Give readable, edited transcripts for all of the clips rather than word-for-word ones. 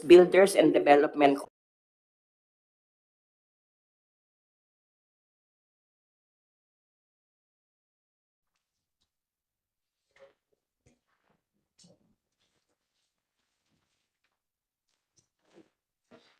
Builders and Development.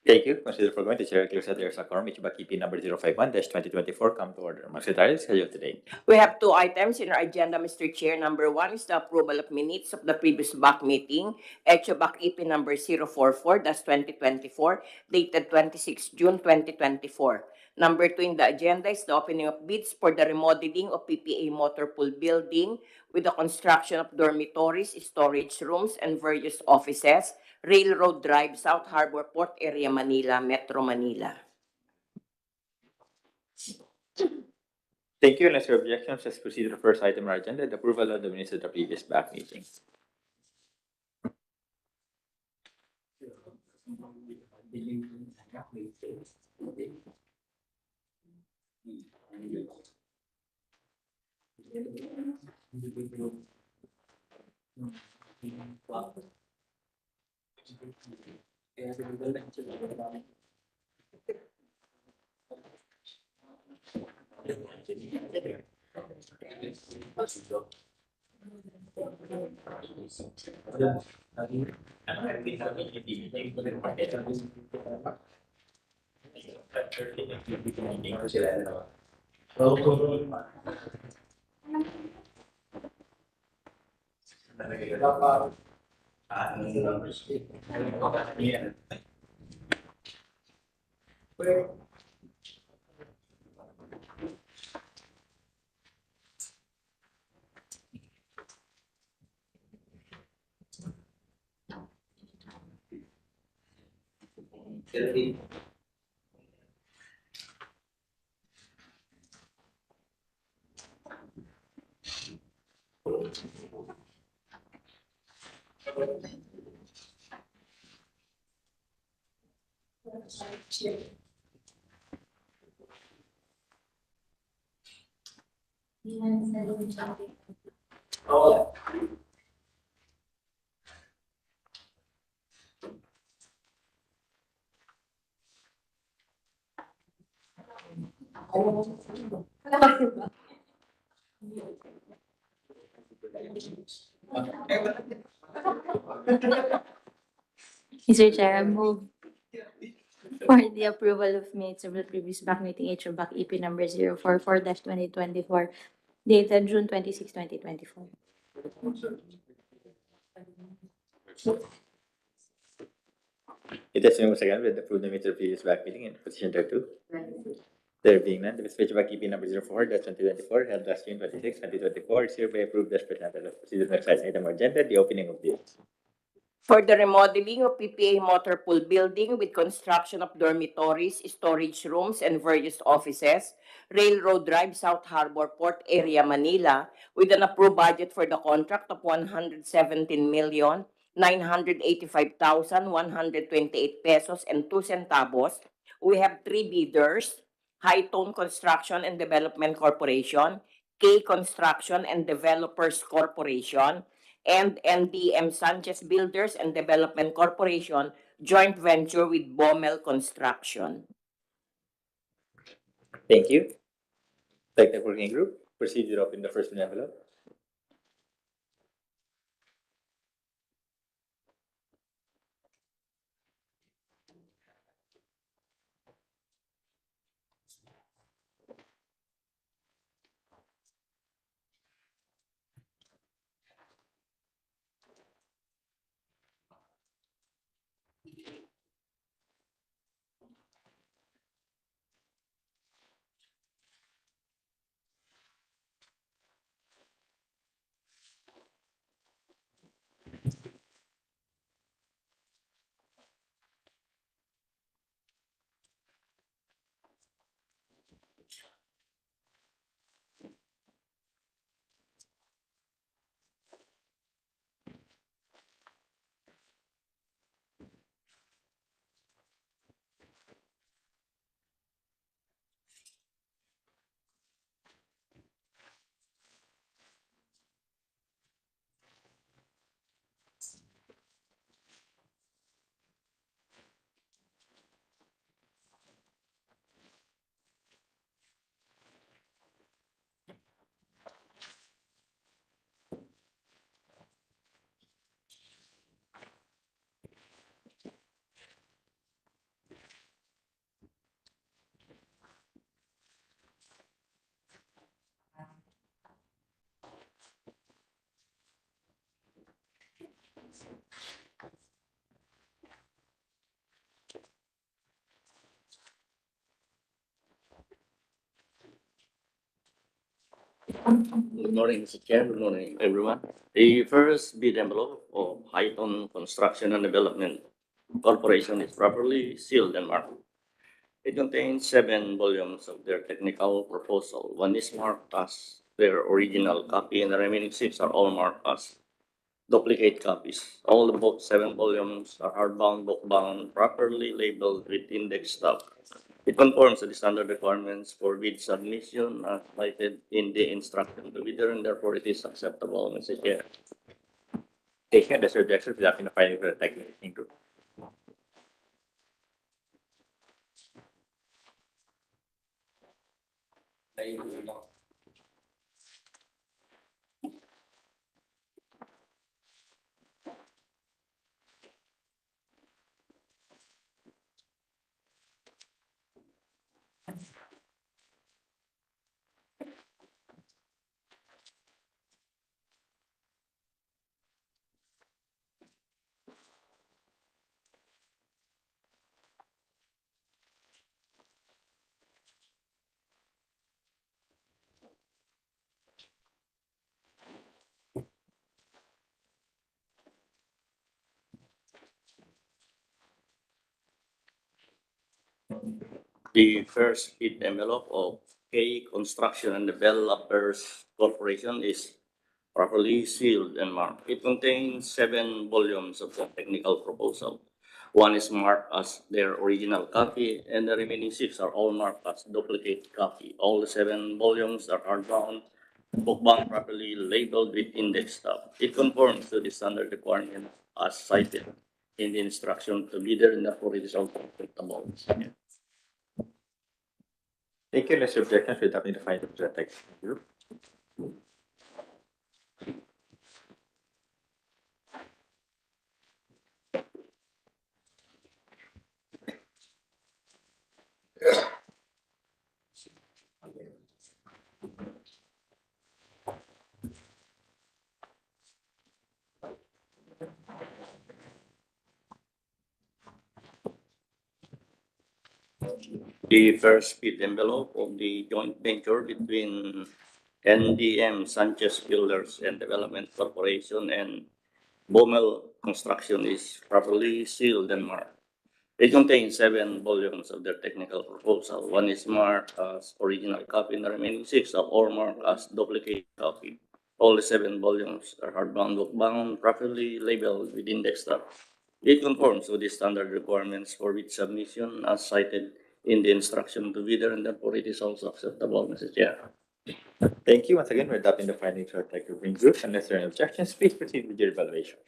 Thank you. Consider foregoing the chair declares that there is a quorum. HO-BAC-EP number 051-2024 come to order. Mga secretaries, kayo today. We have two items in our agenda, Mr. Chair. Number one is the approval of minutes of the previous BAC meeting, HO-BAC-EP number 044-2024, dated 26 June 2024. Number two in the agenda is the opening of bids for the remodeling of PPA Motor Pool Building with the construction of dormitories, storage rooms, and various offices, Railroad Drive, South Harbor Port Area, Manila, Metro Manila. Thank you. Unless there are objections, let's proceed to the first item on our agenda, the approval of the minutes of the previous BAC meeting. Mr. Chair, I move for the approval of minutes of the previous BAC meeting, HO-BAC-EP number 044-2024, dated June 26, 2024. It has been moved second with the approval of the minutes of the previous BAC meeting in position thereto. There being none, the HO-BAC-EP number 04-2024 held last June 26, 2024 is hereby approved as presented. Let's proceed to the next item on our agenda, the opening of bids. For the remodeling of PPA Motor Pool Building with construction of dormitories, storage rooms, and various offices, Railroad Drive, South Harbor Port Area, Manila, with an approved budget for the contract of 117,985,128 pesos and 2 centavos. We have three bidders: High Tone Construction and Development Corporation, K Construction and Developers Corporation, and NDM Sanchez Builders and Development Corporation, joint venture with Bomel Construction. Thank you. Technical working group, proceed to open the first envelope. Good morning, Mr. Chair. Good morning, everyone. The first bid envelope of Highton Construction and Development Corporation is properly sealed and marked. It contains 7 volumes of their technical proposal. One is marked as their original copy, and the remaining 6 are all marked as duplicate copies. All the 7 volumes are hardbound, bookbound, properly labeled with index tab. It conforms to the standard requirements for bid submission as cited in the instruction to bidder, and therefore it is acceptable, Mr. Chair. Thank you. Unless there are objections, we'll have the findings for the technical working group. The first bid envelope of K Construction and Developers Corporation is properly sealed and marked. It contains 7 volumes of the technical proposal. One is marked as their original copy, and the remaining 6 are all marked as duplicate copy. All the 7 volumes are hardbound, bookbound, properly labeled with index tab. It conforms to the standard requirement as cited in the instruction to bidder, and therefore it is also acceptable. Thank you. Unless there are objections, we'll have the findings for the technical working group. The first bid envelope of the joint venture between NDM Sanchez Builders and Development Corporation and Bomel Construction is properly sealed and marked. It contains 7 volumes of their technical proposal. One is marked as original copy, and the remaining 6 are all marked as duplicate copy. All the 7 volumes are hardbound, bookbound, properly labeled with index tab. It conforms to the standard requirements for bid submission as cited in the instruction to bidder, and therefore it is also acceptable, Mr. Chair. Thank you. Once again, we're adopting the findings for the technical working group. Unless there are any objections, please proceed with your evaluation.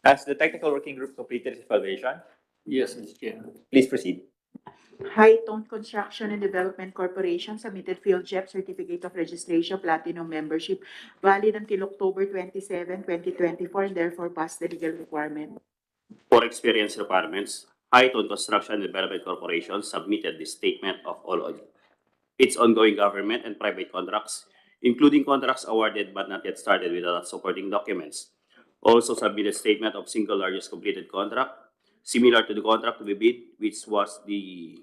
Has the technical working group completed its evaluation? Yes, Mr. Chair. Please proceed. High-Tone Construction and Development Corporation submitted Field JEP Certificate of Registration Platinum Membership valid until October 27, 2024, and therefore passed the legal requirement. For experience requirements, High-Tone Construction and Development Corporation submitted the statement of all of its ongoing government and private contracts, including contracts awarded but not yet started without supporting documents. Also submitted statement of single largest completed contract, similar to the contract to be bid, which was the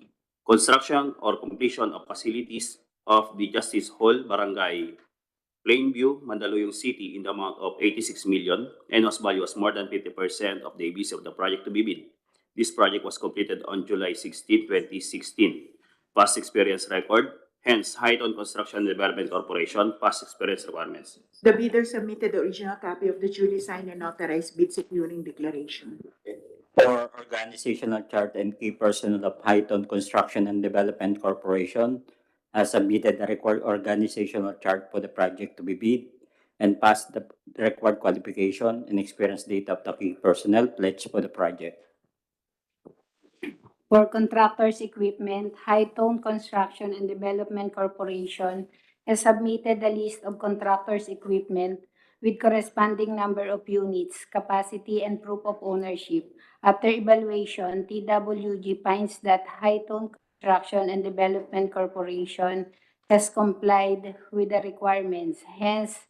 construction or completion of facilities of the Justice Hall, Barangay Plainview, Mandaluyong City in the amount of 86 million and whose value was more than 50% of the ABC of the project to be bid. This project was completed on July 16, 2016. Past experience record, hence High-Tone Construction and Development Corporation, past experience requirements. The bidder submitted the original copy of the duly signed and notarized bid securing declaration. For organizational chart and key personnel of High-Tone Construction and Development Corporation has submitted the required organizational chart for the project to be bid and passed the required qualification and experience data of the key personnel pledged for the project. For contractors' equipment, High-Tone Construction and Development Corporation has submitted the list of contractors' equipment with corresponding number of units, capacity, and proof of ownership. After evaluation, TWG finds that High-Tone Construction and Development Corporation has complied with the requirements, hence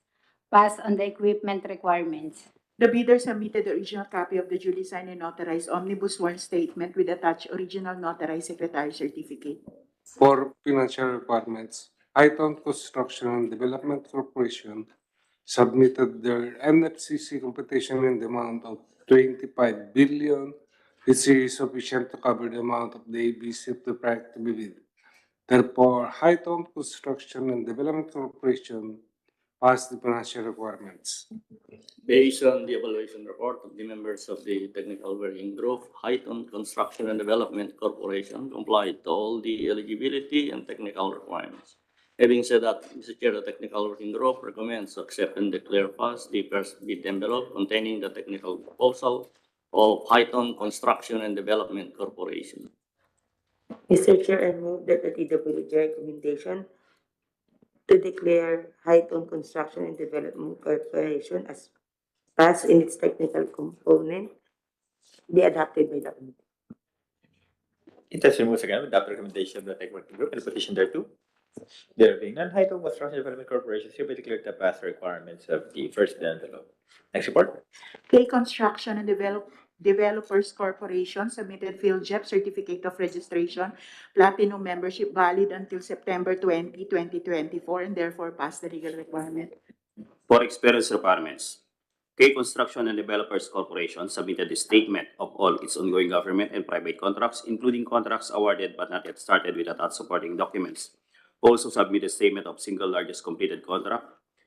passed on the equipment requirements. The bidder submitted the original copy of the duly signed and notarized omnibus sworn statement with attached original notarized secretary certificate. For financial requirements, High-Tone Construction and Development Corporation submitted their NFCC computation in the amount of 25 billion, which is sufficient to cover the amount of the ABC of the project to be bid. Therefore, High-Tone Construction and Development Corporation passed the financial requirements. Based on the evaluation report of the members of the technical working group, High-Tone Construction and Development Corporation complied to all the eligibility and technical requirements. Having said that, Mr. Chair, the technical working group recommends to accept and declare passed the first bid envelope containing the technical proposal of High-Tone Construction and Development Corporation. Mr. Chair, I move that the TWG recommendation to declare High-Tone Construction and Development Corporation as passed in its technical component be adopted by the committee. It has been moved again with that recommendation of the tech working group and the petition thereto. There being none, High-Tone Construction and Development Corporation hereby declared to pass the requirements of the first envelope. Next report. K Construction and Developers Corporation submitted Field JEP Certificate of Registration Platinum Membership valid until September 20, 2024, and therefore passed the legal requirement. For experience requirements, K Construction and Developers Corporation submitted the statement of all its ongoing government and private contracts, including contracts awarded but not yet started with attached supporting documents. Also submitted statement of single largest completed contract,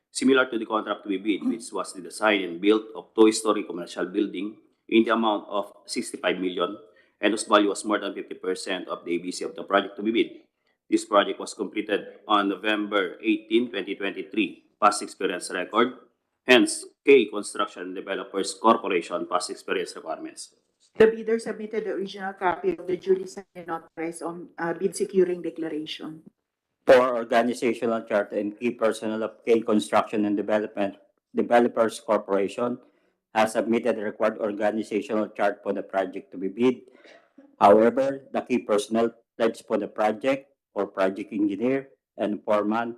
similar to the contract to be bid, which was the design and build of two-story commercial building in the amount of 65 million and whose value was more than 50% of the ABC of the project to be bid. This project was completed on November 18, 2023. Past experience record, hence K Construction Developers Corporation past experience requirements. The bidder submitted the original copy of the duly signed and notarized on bid securing declaration. For organizational chart and key personnel of K Construction and Developers Corporation has submitted the required organizational chart for the project to be bid. However, the key personnel pledged for the project or project engineer and foreman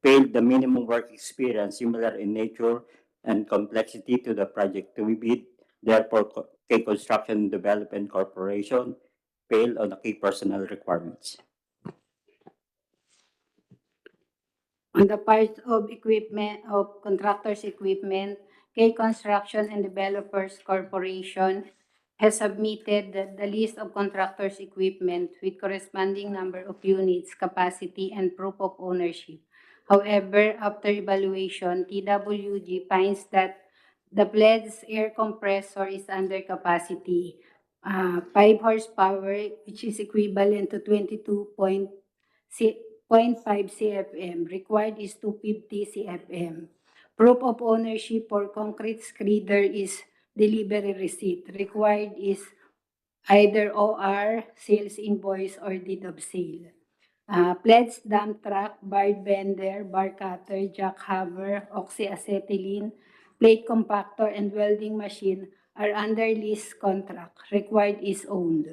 failed the minimum work experience similar in nature and complexity to the project to be bid. Therefore, K Construction and Development Corporation failed on the key personnel requirements. On the part of equipment, of contractors' equipment, K Construction and Developers Corporation has submitted the list of contractors' equipment with corresponding number of units, capacity, and proof of ownership. However, after evaluation, TWG finds that the pledged air compressor is under capacity, 5 horsepower, which is equivalent to 22.5 CFM. Required is 250 CFM. Proof of ownership for concrete screeder is delivery receipt. Required is either OR, sales invoice, or deed of sale. Pledge dump truck, bar bender, bar cutter, jackhammer, oxyacetylene, plate compactor, and welding machine are under lease contract. Required is owned.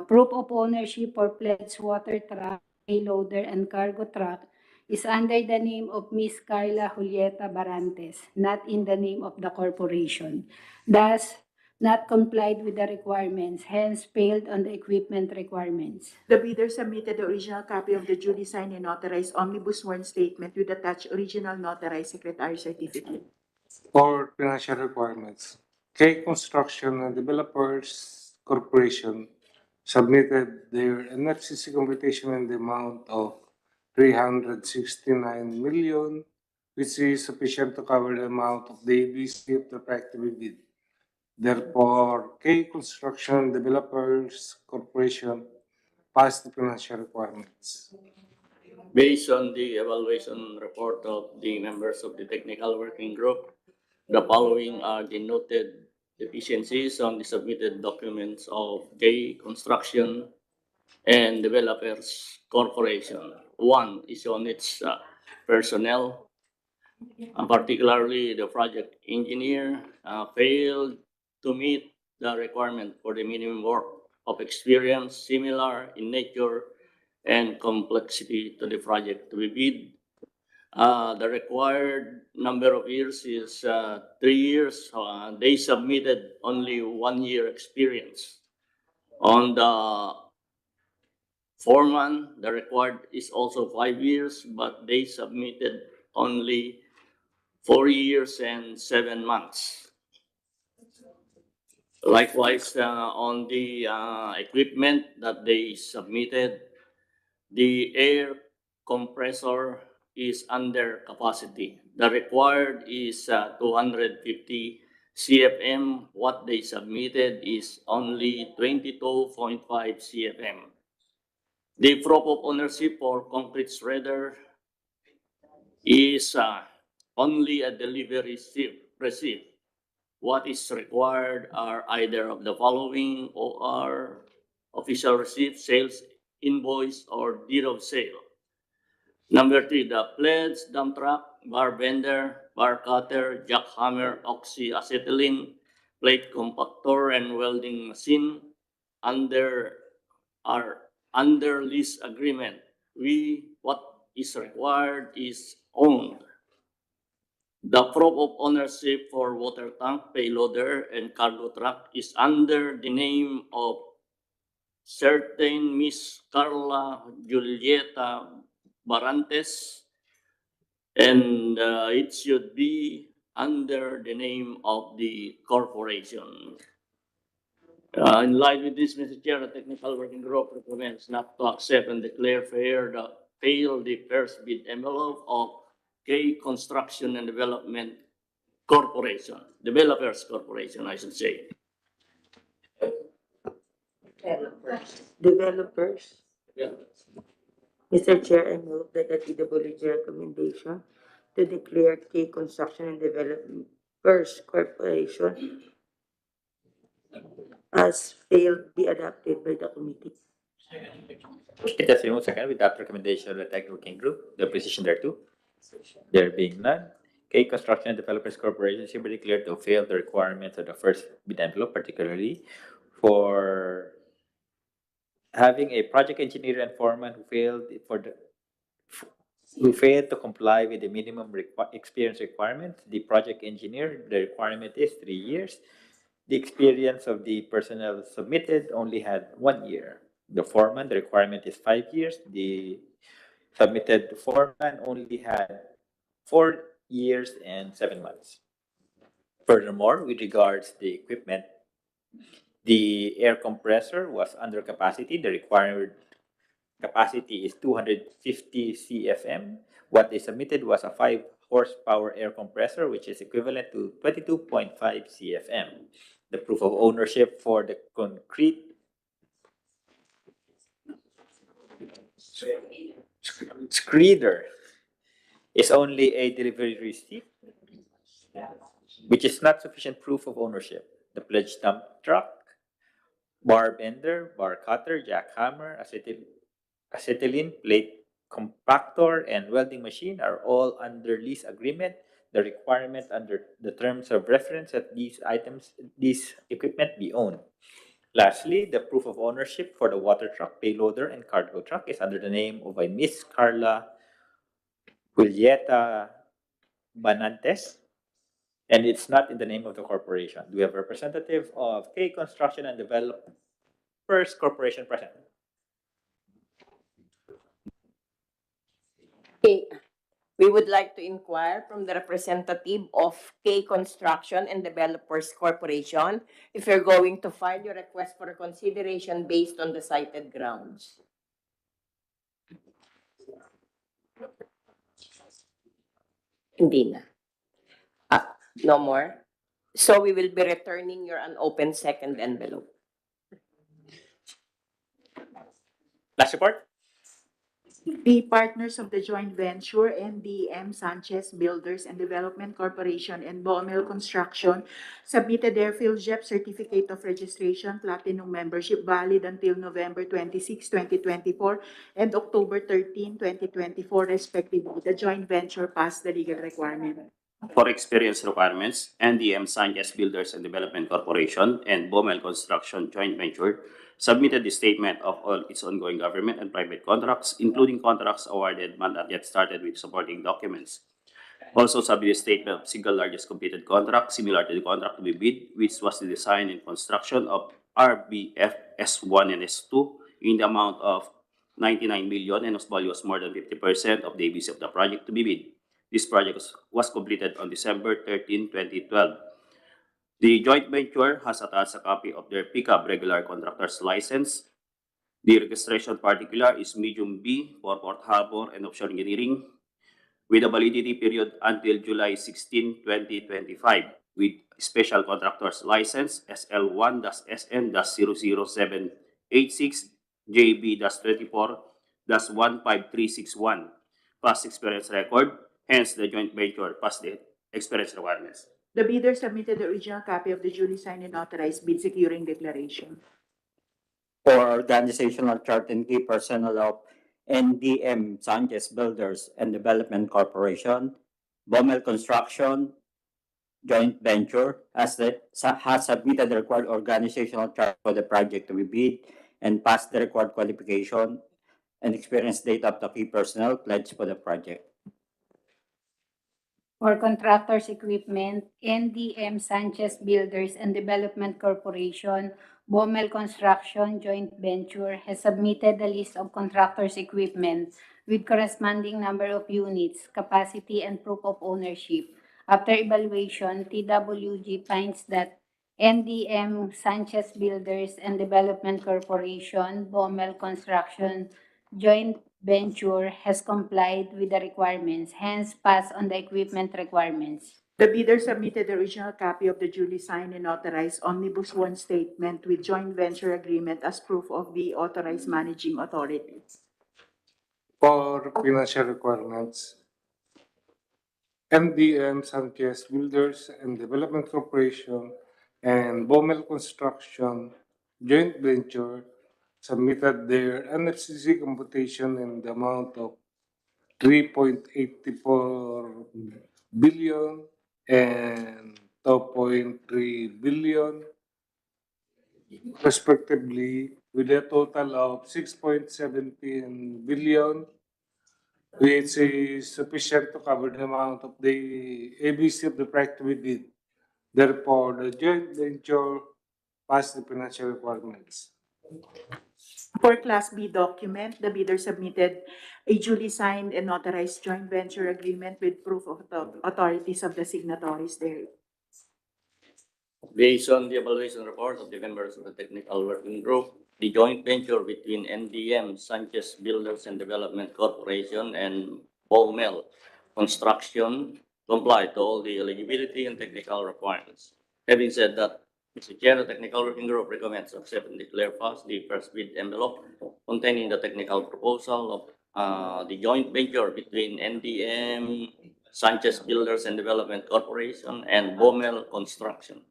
Proof of ownership for pledge water truck, payloader, and cargo truck is under the name of Miss Carla Julieta Barantes, not in the name of the corporation. Thus, not complied with the requirements, hence failed on the equipment requirements. The bidder submitted the original copy of the duly signed and notarized omnibus sworn statement with attached original notarized secretary certificate. For financial requirements, K Construction and Developers Corporation submitted their NFCC computation in the amount of 369 million, which is sufficient to cover the amount of the ABC of the project to be bid. Therefore, K Construction Developers Corporation passed the financial requirements. Based on the evaluation report of the members of the technical working group, the following are the noted deficiencies on the submitted documents of K Construction and Developers Corporation. One is on its personnel, particularly the project engineer failed to meet the requirement for the minimum work of experience similar in nature and complexity to the project to be bid. The required number of years is 3 years. They submitted only 1 year experience. On the foreman, the required is also 5 years, but they submitted only 4 years and 7 months. Likewise, on the equipment that they submitted, the air compressor is under capacity. The required is 250 CFM. What they submitted is only 22.5 CFM. The proof of ownership for concrete shredder is only a delivery receipt. What is required are either of the following or official receipt, sales invoice, or deed of sale. Number 3, the pledge, dump truck, bar bender, bar cutter, jackhammer, oxyacetylene, plate compactor, and welding machine are under lease agreement. What is required is owned. The proof of ownership for water tank, payloader, and cargo truck is under the name of certain Miss Carla Julieta Barantes, and it should be under the name of the corporation. In line with this, Mr. Chair, the technical working group recommends not to accept and declare fail the first bid envelope of K Construction and Development Corporation, Developers Corporation, I should say. Developers. Yeah. Mr. Chair, I move that the TWG recommendation to declare K Construction and Developers Corporation as failed be adopted by the committee. It has been moved second with that recommendation of the tech working group, the opposition thereto. There being none, K Construction and Developers Corporation should be declared to fail the requirements of the first bid envelope, particularly for having a project engineer and foreman who failed to comply with the minimum experience requirement. The project engineer, the requirement is 3 years. The experience of the personnel submitted only had 1 year. The foreman, the requirement is 5 years. The submitted foreman only had 4 years and 7 months. Furthermore, with regards to the equipment, the air compressor was under capacity. The required capacity is 250 CFM. What they submitted was a 5 horsepower air compressor, which is equivalent to 22.5 CFM. The proof of ownership for the concrete screeder is only a delivery receipt, which is not sufficient proof of ownership. The pledged dump truck, bar bender, bar cutter, jackhammer, acetylene plate compactor, and welding machine are all under lease agreement. The requirement under the terms of reference that these equipment be owned. Lastly, the proof of ownership for the water truck, payloader, and cargo truck is under the name of a Miss Carla Julieta Banantes, and it's not in the name of the corporation. Do we have a representative of K Construction and Developers Corporation present? Okay. We would like to inquire from the representative of K Construction and Developers Corporation if you're going to file your request for consideration based on the cited grounds. Hindi na. No more? So we will be returning your unopened second envelope. Last report? The partners of the joint venture, NDM Sanchez Builders and Development Corporation and Bomel Construction, submitted their PhilJEP Certificate of Registration Platinum Membership valid until November 26, 2024 and October 13, 2024 respectively. The joint venture passed the legal requirement. For experience requirements, NDM Sanchez Builders and Development Corporation and Bomel Construction Joint Venture submitted the statement of all its ongoing government and private contracts, including contracts awarded but not yet started with supporting documents. Also submitted a statement of single largest completed contract similar to the contract to be bid, which was the design and construction of RBF S1 and S2 in the amount of 99 million and whose value was more than 50% of the ABC of the project to be bid. This project was completed on December 13, 2012. The joint venture has attached a copy of their pickup regular contractor's license. The registration particular is medium B for Port Harbor and Offshore Engineering with a validity period until July 16, 2025 with special contractor's license SL1-SN-00786 JB-24-15361 past experience record. Hence, the joint venture passed the experience requirements. The bidder submitted the original copy of the duly signed and authorized bid securing declaration. For organizational chart and key personnel of NDM Sanchez Builders and Development Corporation, Bomel Construction Joint Venture has submitted the required organizational chart for the project to be bid and passed the required qualification and experience data of the key personnel pledged for the project. For contractors' equipment, NDM Sanchez Builders and Development Corporation, Bomel Construction Joint Venture has submitted the list of contractors' equipment with corresponding number of units, capacity, and proof of ownership. After evaluation, TWG finds that NDM Sanchez Builders and Development Corporation, Bomel Construction Joint Venture has complied with the requirements, hence passed on the equipment requirements. The bidder submitted the original copy of the duly signed and authorized Omnibus 1 statement with joint venture agreement as proof of the authorized managing authority. For financial requirements, NDM Sanchez Builders and Development Corporation and Bomel Construction Joint Venture submitted their NFCC computation in the amount of 3.84 billion and 2.3 billion respectively, with a total of 6.17 billion, which is sufficient to cover the amount of the ABC of the project to be bid. Therefore, the joint venture passed the financial requirements. For Class B document, the bidder submitted a duly signed and authorized joint venture agreement with proof of the authorities of the signatories there. Based on the evaluation report of the members of the technical working group, the joint venture between NDM Sanchez Builders and Development Corporation and Bomel Construction comply to all the eligibility and technical requirements. Having said that, Mr. Chair, the technical working group recommends accept and declare passed the first bid envelope containing the technical proposal of the joint venture between NDM, Sanchez Builders and Development Corporation, and Bomel Construction.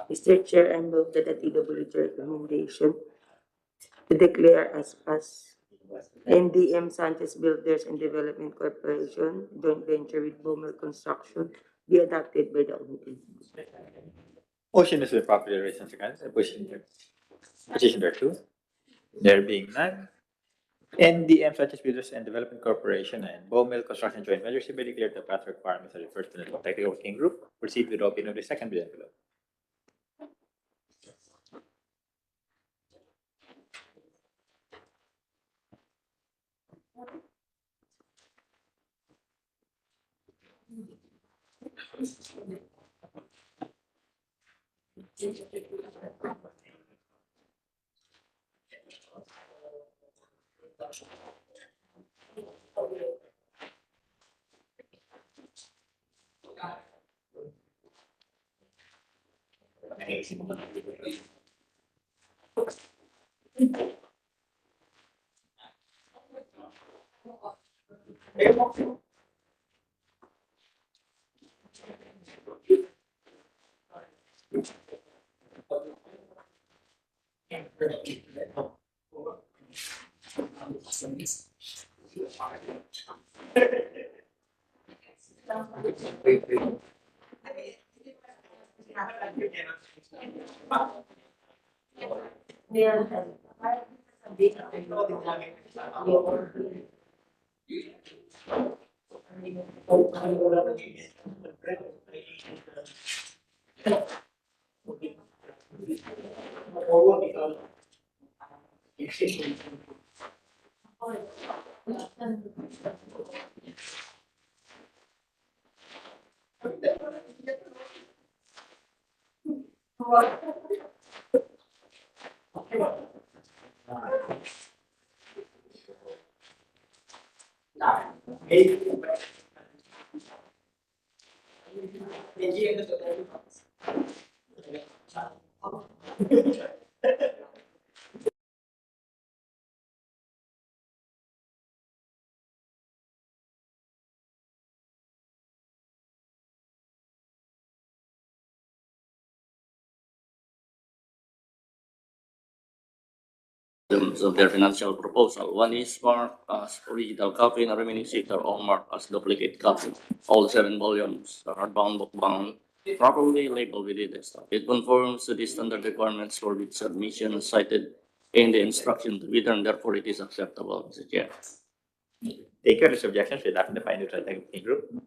Mr. Chair, I move that the TWG recommendation to declare as passed NDM Sanchez Builders and Development Corporation joint venture with Bomel Construction be adopted by the committee. Motion is properly raised and seconded. Position there two. There being none. NDM Sanchez Builders and Development Corporation and Bomel Construction Joint Venture should be declared the path requirements of the first and technical working group. Proceed with the opening of the second bill envelope. Terms of their financial proposal. One is marked as original copy and the remaining six are all marked as duplicate copy. All 7 volumes are hardbound, bookbound, properly labeled within the stock. It conforms to the standard requirements for bid submission cited in the instruction to bidder, and therefore it is acceptable, Mr. Chair. Take your objections with that in the final technical working group.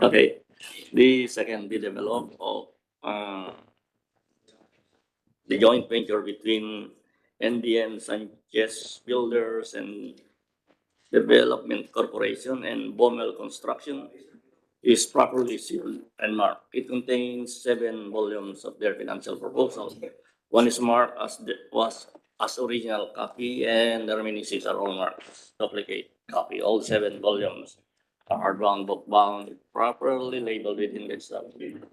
Okay, the second bid envelope of the joint venture between NDM Sanchez Builders and Development Corporation and Bomel Construction is properly sealed and marked. It contains 7 volumes of their financial proposal. One is marked as original copy, and the remaining 6 are all marked as duplicate copy. All 7 volumes are hardbound, bookbound, properly labeled within the stock.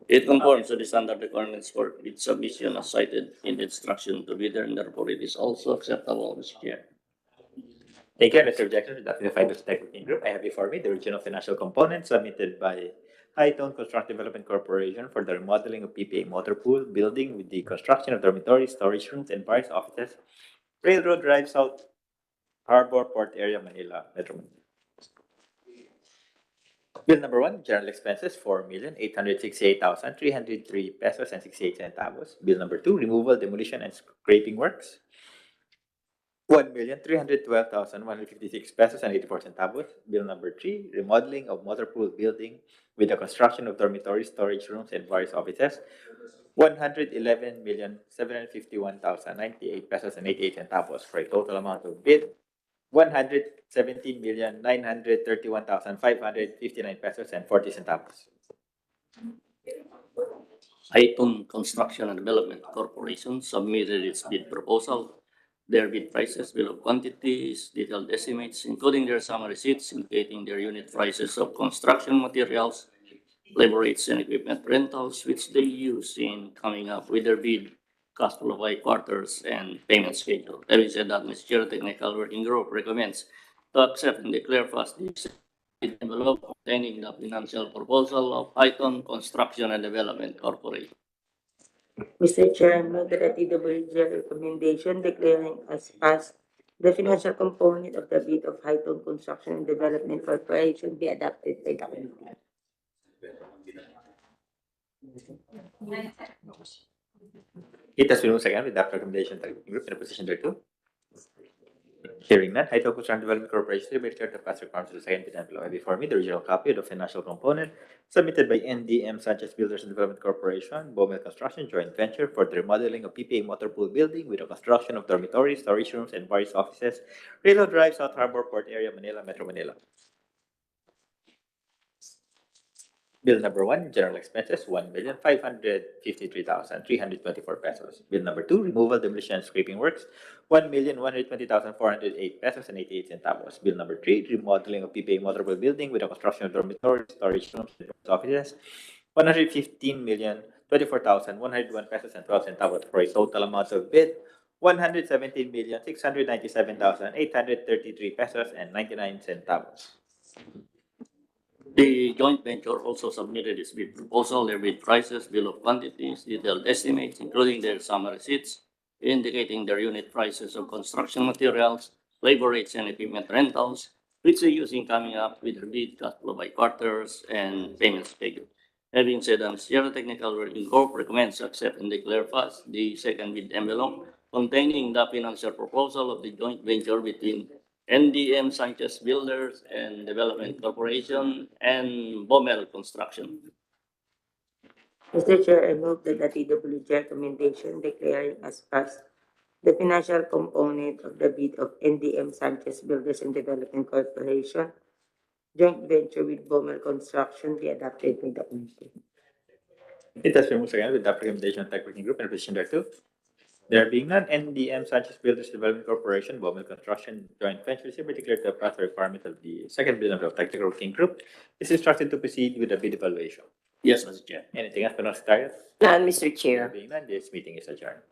It conforms to the standard requirements for its submission as cited in the instruction to bidder, and therefore it is also acceptable, Mr. Chair. Take care, Mr. Objection with that in the final technical working group. I have before me the original financial component submitted by High-Tone Construct Development Corporation for the remodeling of PPA motor pool building with the construction of dormitories, storage rooms, and various offices, Railroad Drive, South Harbor, Port Area, Manila, Metro Manila. Bill number 1, general expenses, 4,868,303 pesos and 68 centavos. Bill number 2, removal, demolition, and scraping works, 1,312,156 pesos and 84 centavos. Bill number 3, remodeling of motor pool building with the construction of dormitories, storage rooms, and various offices, 111,751,098 pesos and 88 centavos for a total amount of bid 117,931,559 pesos and 40 centavos. Highton Construction and Development Corporation submitted its bid proposal. Their bid prices, bill of quantities, detailed estimates, including their summary sheets indicating their unit prices of construction materials, labor rates, and equipment rentals, which they use in coming up with their bid, cost flow by quarters, and payment schedule. Having said that, Mr. Chair, Technical Working Group recommends to accept and declare fast this envelope containing the financial proposal of Highton Construction and Development Corporation. Mr. Chair, I move that the TWG recommendation declaring as passed the financial component of the bid of Highton Construction and Development Corporation be adopted by the committee. It has been moved second with that recommendation by the working group in opposition thereto. Hearing none, Highton Construction Development Corporation hereby declared to pass requirements of the second bid envelope. Before me, the original copy of the financial component submitted by NDM Sanchez Builders and Development Corporation, Bomel Construction Joint Venture for the remodeling of PPA Motor Pool Building with the construction of dormitories, storage rooms, and various offices, Railroad Drive, South Harbor, Port Area, Manila, Metro Manila. Bill number 1, general expenses, 1,553,324 pesos. Bill number 2, removal, demolition, and scraping works, 1,120,408 pesos and 88 centavos. Bill number 3, remodeling of PPA Motorable Building with the construction of dormitories, storage rooms, and offices, 115,024,101 pesos and 12 centavos for a total amount of bid, 117,697,833 pesos and 99 centavos. The joint venture also submitted its bid proposal, their bid prices, bill of quantities, detailed estimates, including their summary sheets, indicating their unit prices of construction materials, labor rates, and equipment rentals, which they use in coming up with their bid, cost flow by quarters, and payment schedule. Having said that, Sierra Technical Working Group recommends to accept and declare fast the second bid envelope containing the financial proposal of the joint venture between NDM Sanchez Builders and Development Corporation and Bomel Construction. Mr. Chair, I move that the TWG recommendation declaring as passed the financial component of the bid of NDM Sanchez Builders and Development Corporation, joint venture with Bomel Construction be adopted by the committee. It has been moved again with that recommendation of the working group in opposition thereto. There being none, NDM Sanchez Builders Development Corporation, Bomel Construction Joint Venture is hereby declared to pass the requirement of the second bill of the technical working group. Is instructed to proceed with the bid evaluation. Yes, Mr. Chair. Anything else, Secretary? None, Mr. There Chair. being none, this meeting is adjourned.